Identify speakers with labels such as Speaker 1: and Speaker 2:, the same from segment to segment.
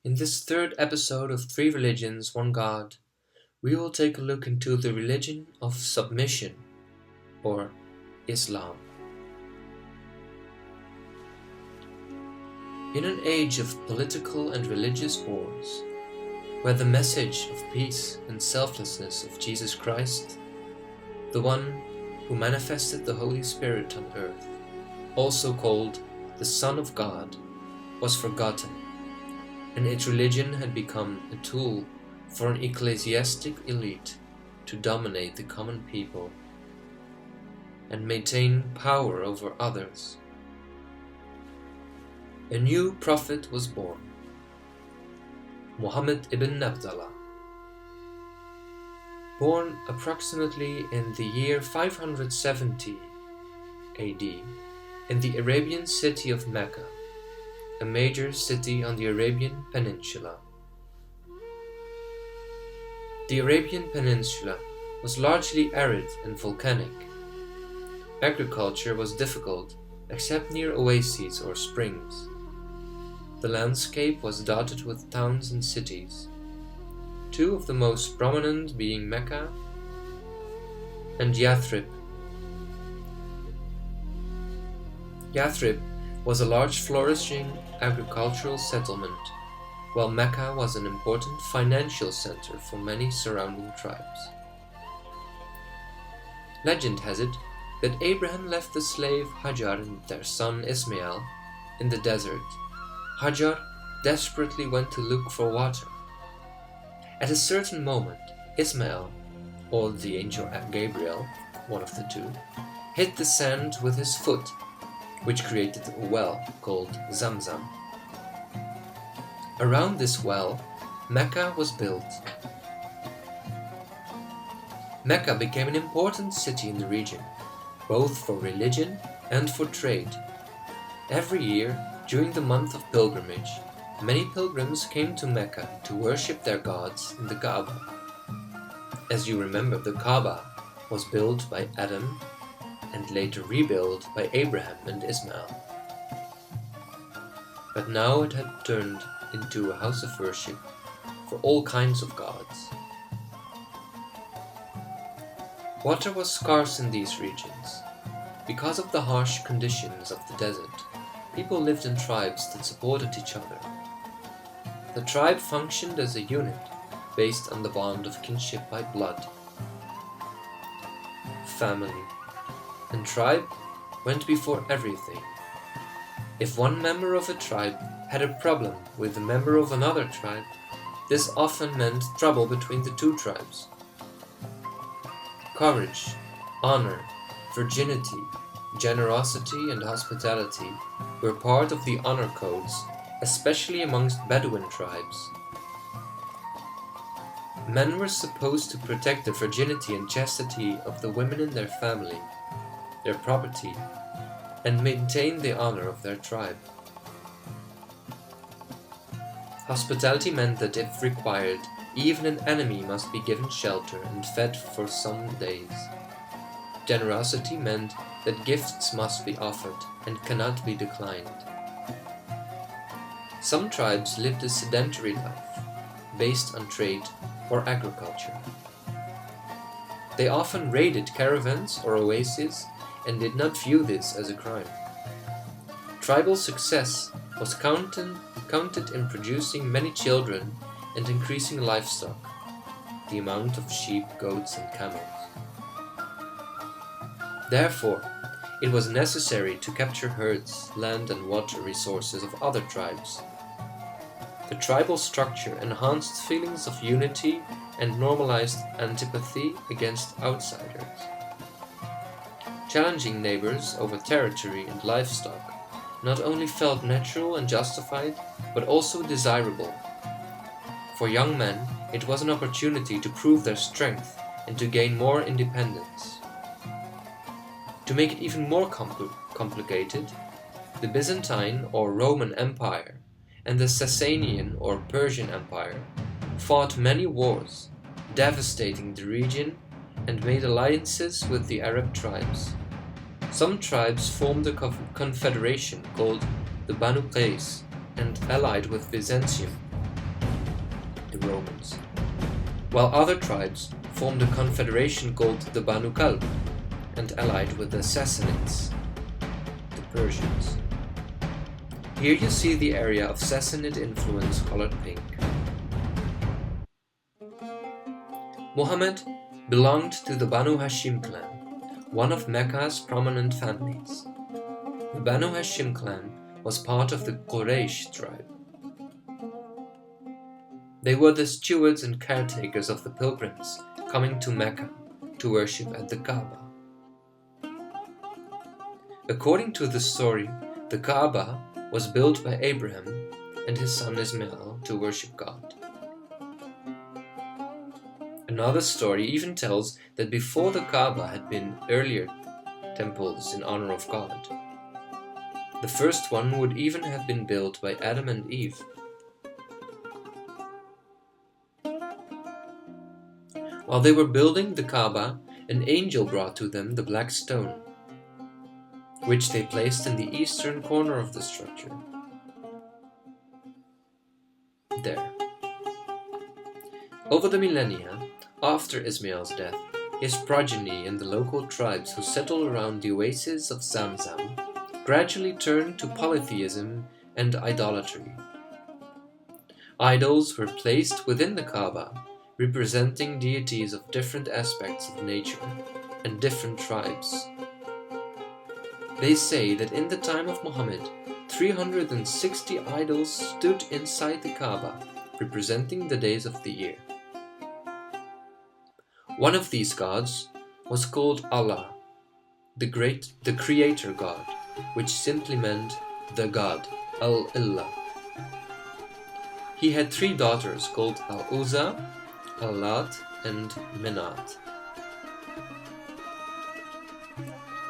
Speaker 1: In this third episode of Three Religions, One God, we will take a look into the religion of submission, or Islam. In an age of political and religious wars, where the message of peace and selflessness of Jesus Christ, the one who manifested the Holy Spirit on earth, also called the Son of God, was forgotten, and its religion had become a tool for an ecclesiastic elite to dominate the common people and maintain power over others. A new prophet was born, Muhammad ibn Abdullah. Born approximately in the year 570 AD in the Arabian city of Mecca, a major city on the Arabian Peninsula. The Arabian Peninsula was largely arid and volcanic. Agriculture was difficult except near oases or springs. The landscape was dotted with towns and cities, two of the most prominent being Mecca and Yathrib. Yathrib was a large flourishing agricultural settlement, while Mecca was an important financial center for many surrounding tribes. Legend has it that Abraham left the slave Hajar and their son Ismail in the desert. Hajar desperately went to look for water. At a certain moment, Ismail, or the angel Gabriel, one of the two, hit the sand with his foot, which created a well called Zamzam. Around this well, Mecca was built. Mecca became an important city in the region, both for religion and for trade. Every year, during the month of pilgrimage, many pilgrims came to Mecca to worship their gods in the Kaaba. As you remember, the Kaaba was built by Adam and later rebuilt by Abraham and Ismail. But now it had turned into a house of worship for all kinds of gods. Water was scarce in these regions. Because of the harsh conditions of the desert, people lived in tribes that supported each other. The tribe functioned as a unit based on the bond of kinship by blood. Family and tribe went before everything. If one member of a tribe had a problem with a member of another tribe, this often meant trouble between the two tribes. Courage, honor, virginity, generosity, and hospitality were part of the honor codes, especially amongst Bedouin tribes. Men were supposed to protect the virginity and chastity of the women in their family, their property, and maintain the honor of their tribe. Hospitality meant that if required, even an enemy must be given shelter and fed for some days. Generosity meant that gifts must be offered and cannot be declined. Some tribes lived a sedentary life, based on trade or agriculture. They often raided caravans or oases and did not view this as a crime. Tribal success was counted in producing many children and increasing livestock, the amount of sheep, goats, and camels. Therefore, it was necessary to capture herds, land, and water resources of other tribes. The tribal structure enhanced feelings of unity and normalized antipathy against outsiders. Challenging neighbors over territory and livestock not only felt natural and justified, but also desirable. For young men, it was an opportunity to prove their strength and to gain more independence. To make it even more complicated, the Byzantine or Roman Empire and the Sasanian or Persian Empire fought many wars, devastating the region, and made alliances with the Arab tribes. Some tribes formed a confederation called the Banu Qais and allied with Byzantium the Romans, while other tribes formed a confederation called the Banu Kalb and allied with the Sassanids, the Persians. Here you see the area of Sassanid influence colored pink. Muhammad belonged to the Banu Hashim clan, one of Mecca's prominent families. The Banu Hashim clan was part of the Quraysh tribe. They were the stewards and caretakers of the pilgrims coming to Mecca to worship at the Kaaba. According to the story, the Kaaba was built by Abraham and his son Ismail to worship God. Another story even tells that before the Kaaba had been earlier temples in honor of God. The first one would even have been built by Adam and Eve. While they were building the Kaaba, an angel brought to them the black stone, which they placed in the eastern corner of the structure. There. Over the millennia, after Ismail's death, his progeny and the local tribes who settled around the oasis of Zamzam gradually turned to polytheism and idolatry. Idols were placed within the Kaaba, representing deities of different aspects of nature and different tribes. They say that in the time of Muhammad, 360 idols stood inside the Kaaba, representing the days of the year. One of these gods was called Allah, the creator god, which simply meant the god, Al-Illah. He had 3 daughters called Al-Uzza, Al-Lat, and Menat.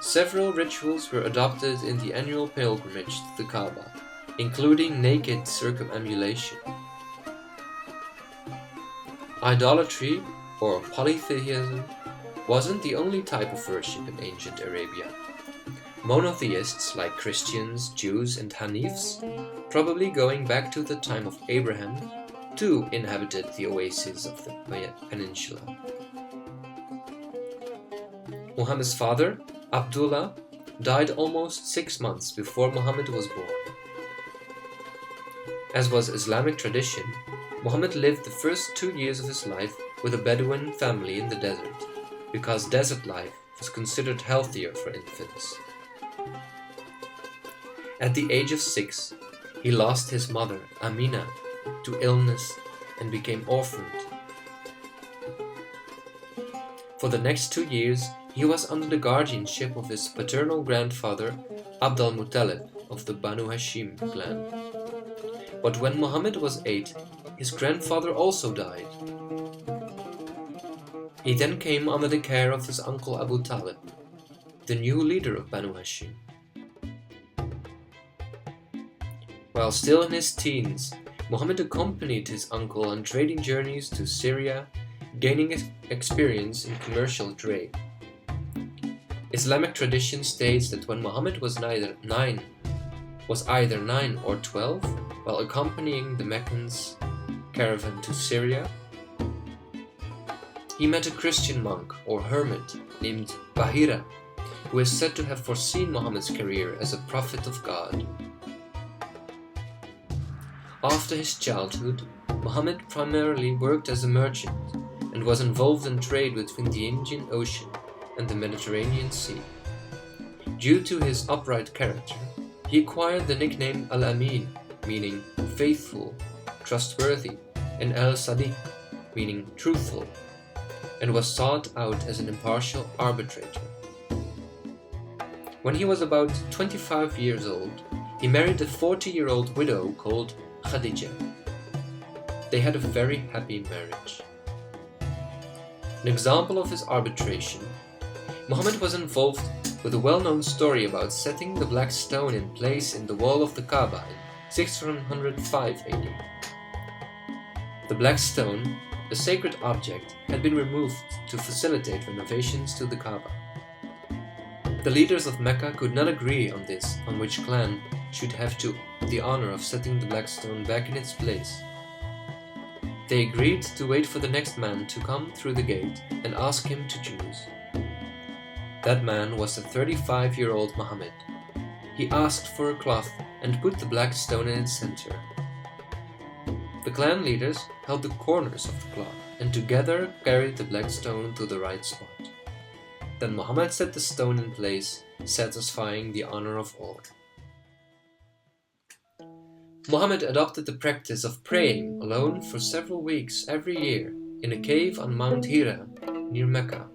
Speaker 1: Several rituals were adopted in the annual pilgrimage to the Kaaba, including naked circumambulation. Idolatry, or polytheism, wasn't the only type of worship in ancient Arabia. Monotheists like Christians, Jews, and Hanifs, probably going back to the time of Abraham, too inhabited the oases of the peninsula. Muhammad's father, Abdullah, died almost 6 months before Muhammad was born. As was Islamic tradition, Muhammad lived the first 2 years of his life with a Bedouin family in the desert, because desert life was considered healthier for infants. At the age of 6, he lost his mother, Amina, to illness and became orphaned. For the next 2 years, he was under the guardianship of his paternal grandfather, Abd al-Muttalib of the Banu Hashim clan. But when Muhammad was 8, his grandfather also died. He then came under the care of his uncle Abu Talib, the new leader of Banu Hashim. While still in his teens, Muhammad accompanied his uncle on trading journeys to Syria, gaining experience in commercial trade. Islamic tradition states that when Muhammad was either 9 or 12, while accompanying the Meccans' caravan to Syria, he met a Christian monk or hermit named Bahira, who is said to have foreseen Muhammad's career as a prophet of God. After his childhood, Muhammad primarily worked as a merchant and was involved in trade between the Indian Ocean and the Mediterranean Sea. Due to his upright character, he acquired the nickname Al-Amin, meaning faithful, trustworthy, and Al-Sadiq, meaning truthful, and was sought out as an impartial arbitrator. When he was about 25 years old, he married a 40-year-old widow called Khadija. They had a very happy marriage. An example of his arbitration, Muhammad was involved with a well-known story about setting the black stone in place in the wall of the Kaaba in 605 AD. The black stone, a sacred object, had been removed to facilitate renovations to the Kaaba. The leaders of Mecca could not agree on which clan should have the honor of setting the black stone back in its place. They agreed to wait for the next man to come through the gate and ask him to choose. That man was the 35-year-old Muhammad. He asked for a cloth and put the black stone in its center. The clan leaders held the corners of the cloth and together carried the black stone to the right spot. Then Muhammad set the stone in place, satisfying the honor of all. Muhammad adopted the practice of praying alone for several weeks every year in a cave on Mount Hira near Mecca.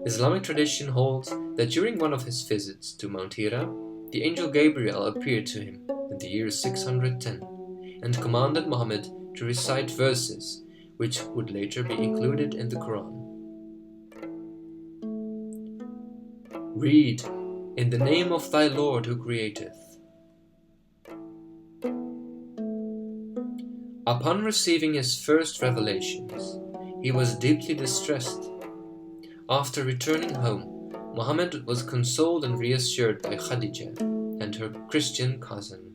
Speaker 1: Islamic tradition holds that during one of his visits to Mount Hira, the angel Gabriel appeared to him in the year 610 and commanded Muhammad to recite verses which would later be included in the Quran. Read, in the name of thy Lord who createth. Upon receiving his first revelations, he was deeply distressed. After returning home, Muhammad was consoled and reassured by Khadija and her Christian cousin.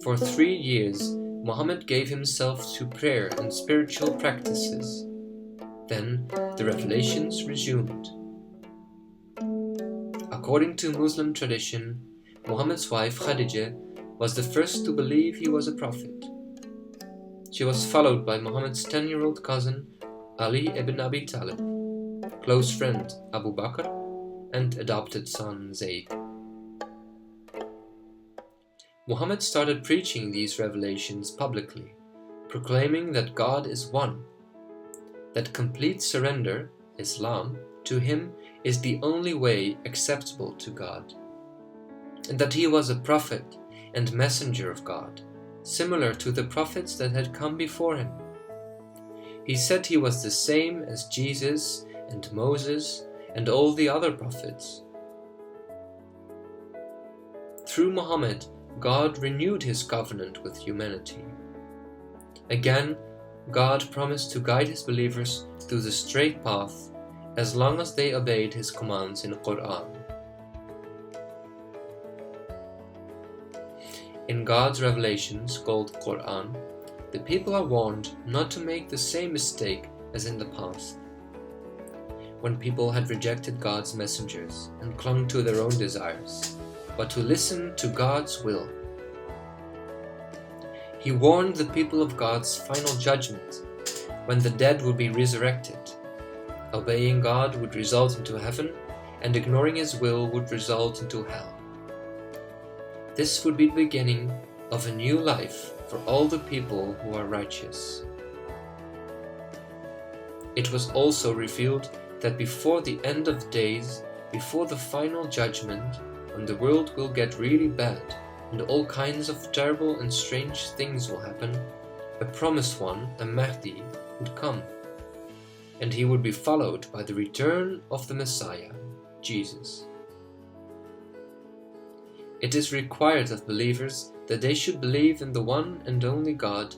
Speaker 1: For 3 years, Muhammad gave himself to prayer and spiritual practices. Then the revelations resumed. According to Muslim tradition, Muhammad's wife Khadija was the first to believe he was a prophet. She was followed by Muhammad's 10-year-old cousin Ali ibn Abi Talib, close friend Abu Bakr, and adopted son Zayd. Muhammad started preaching these revelations publicly, proclaiming that God is one, that complete surrender, Islam, to him is the only way acceptable to God, and that he was a prophet and messenger of God, similar to the prophets that had come before him. He said he was the same as Jesus and Moses and all the other prophets. Through Muhammad, God renewed his covenant with humanity. Again, God promised to guide his believers through the straight path as long as they obeyed his commands in the Quran. In God's revelations, called Quran, the people are warned not to make the same mistake as in the past, when people had rejected God's messengers and clung to their own desires, but to listen to God's will. He warned the people of God's final judgment, when the dead would be resurrected. Obeying God would result into heaven, and ignoring his will would result into hell. This would be the beginning of a new life for all the people who are righteous. It was also revealed that before the end of days, before the final judgment, when the world will get really bad and all kinds of terrible and strange things will happen, a promised one, a Mahdi, would come, and he would be followed by the return of the Messiah, Jesus. It is required of believers that they should believe in the one and only God,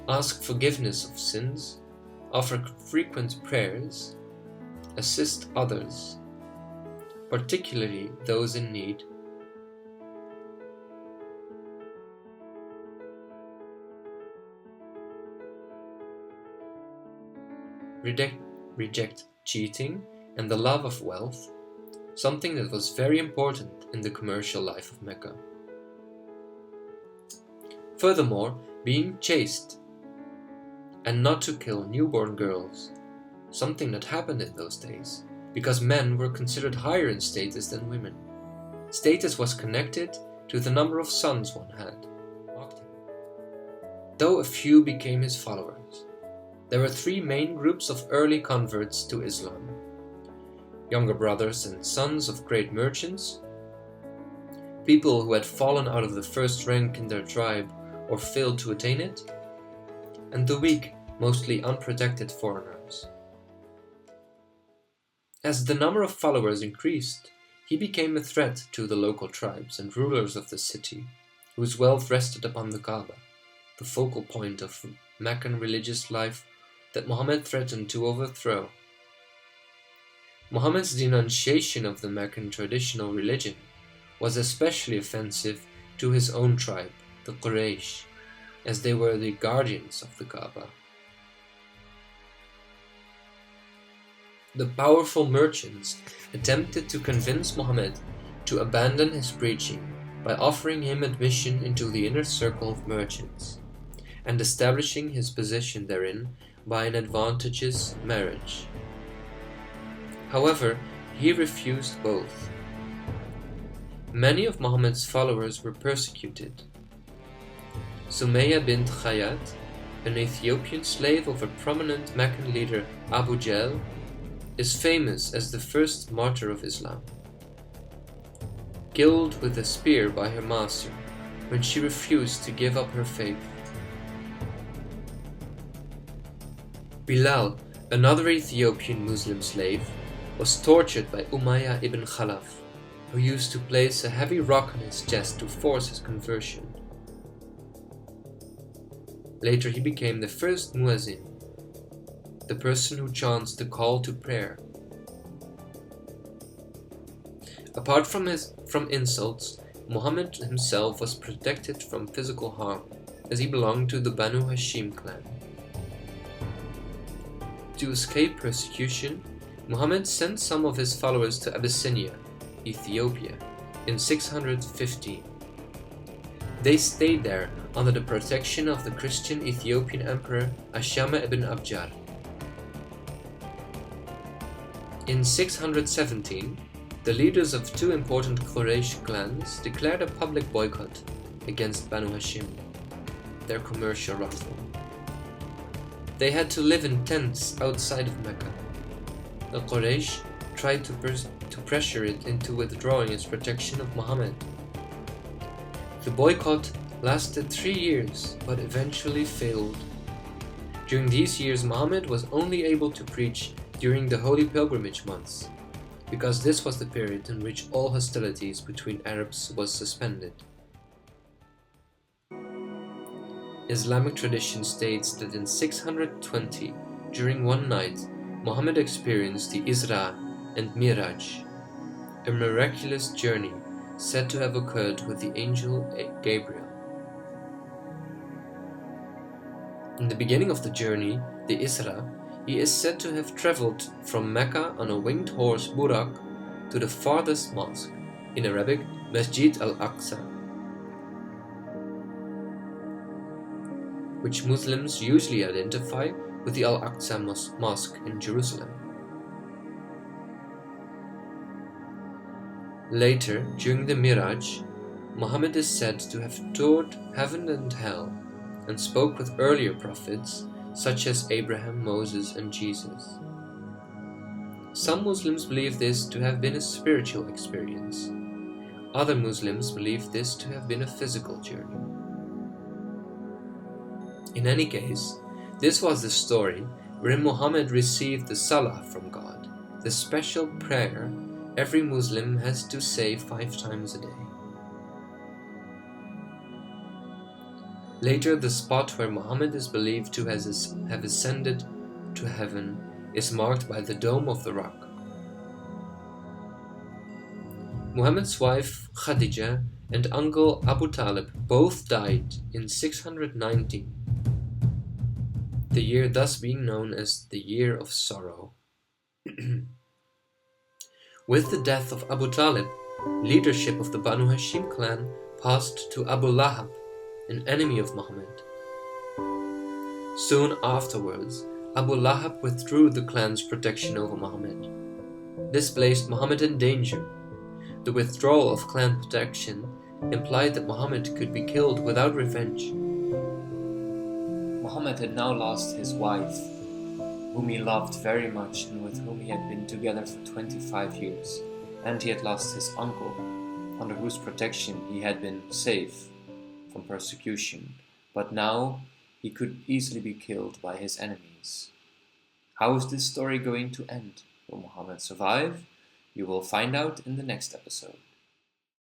Speaker 1: ask forgiveness of sins, offer frequent prayers, assist others, particularly those in need, reject cheating and the love of wealth, something that was very important in the commercial life of Mecca. Furthermore, being chaste and not to kill newborn girls, something that happened in those days because men were considered higher in status than women. Status was connected to the number of sons one had. Though a few became his followers, there were 3 main groups of early converts to Islam: younger brothers and sons of great merchants, people who had fallen out of the first rank in their tribe or failed to attain it, and the weak, mostly unprotected foreigners. As the number of followers increased, he became a threat to the local tribes and rulers of the city, whose wealth rested upon the Kaaba, the focal point of Meccan religious life that Muhammad threatened to overthrow. Muhammad's denunciation of the Meccan traditional religion was especially offensive to his own tribe, the Quraysh, as they were the guardians of the Kaaba. The powerful merchants attempted to convince Muhammad to abandon his preaching by offering him admission into the inner circle of merchants and establishing his position therein by an advantageous marriage. However, he refused both. Many of Muhammad's followers were persecuted. Sumayya bint Khayyat, an Ethiopian slave of a prominent Meccan leader Abu Jahl, is famous as the first martyr of Islam. Killed with a spear by her master when she refused to give up her faith. Bilal, another Ethiopian Muslim slave, was tortured by Umayyah ibn Khalaf, who used to place a heavy rock on his chest to force his conversion. Later he became the first muezzin, the person who chants the call to prayer. Apart from insults, Muhammad himself was protected from physical harm, as he belonged to the Banu Hashim clan. To escape persecution, Muhammad sent some of his followers to Abyssinia, Ethiopia, in 615. They stayed there under the protection of the Christian Ethiopian emperor Ashama ibn Abjar. In 617, the leaders of two important Quraysh clans declared a public boycott against Banu Hashim, their commercial rival. They had to live in tents outside of Mecca. The Quraysh tried to pressure it into withdrawing its protection of Muhammad. The boycott lasted 3 years, but eventually failed. During these years, Muhammad was only able to preach during the holy pilgrimage months, because this was the period in which all hostilities between Arabs was suspended. Islamic tradition states that in 620, during one night, Muhammad experienced the Isra and Miraj, a miraculous journey said to have occurred with the angel Gabriel. In the beginning of the journey, the Isra, he is said to have traveled from Mecca on a winged horse Burak to the farthest mosque, in Arabic Masjid al-Aqsa, which Muslims usually identify with the Al-Aqsa Mosque in Jerusalem. Later, during the Miraj, Muhammad is said to have toured heaven and hell and spoke with earlier prophets such as Abraham, Moses, and Jesus. Some Muslims believe this to have been a spiritual experience. Other Muslims believe this to have been a physical journey. In any case, this was the story wherein Muhammad received the Salah from God, the special prayer every Muslim has to say 5 times a day. Later, the spot where Muhammad is believed to have ascended to heaven is marked by the Dome of the Rock. Muhammad's wife Khadija and uncle Abu Talib both died in 619, the year thus being known as the Year of Sorrow. With the death of Abu Talib, leadership of the Banu Hashim clan passed to Abu Lahab, an enemy of Muhammad. Soon afterwards, Abu Lahab withdrew the clan's protection over Muhammad. This placed Muhammad in danger. The withdrawal of clan protection implied that Muhammad could be killed without revenge. Muhammad had now lost his wife, whom he loved very much and with whom he had been together for 25 years, and he had lost his uncle, under whose protection he had been safe from persecution, but now he could easily be killed by his enemies. How is this story going to end? Will Muhammad survive? You will find out in the next episode.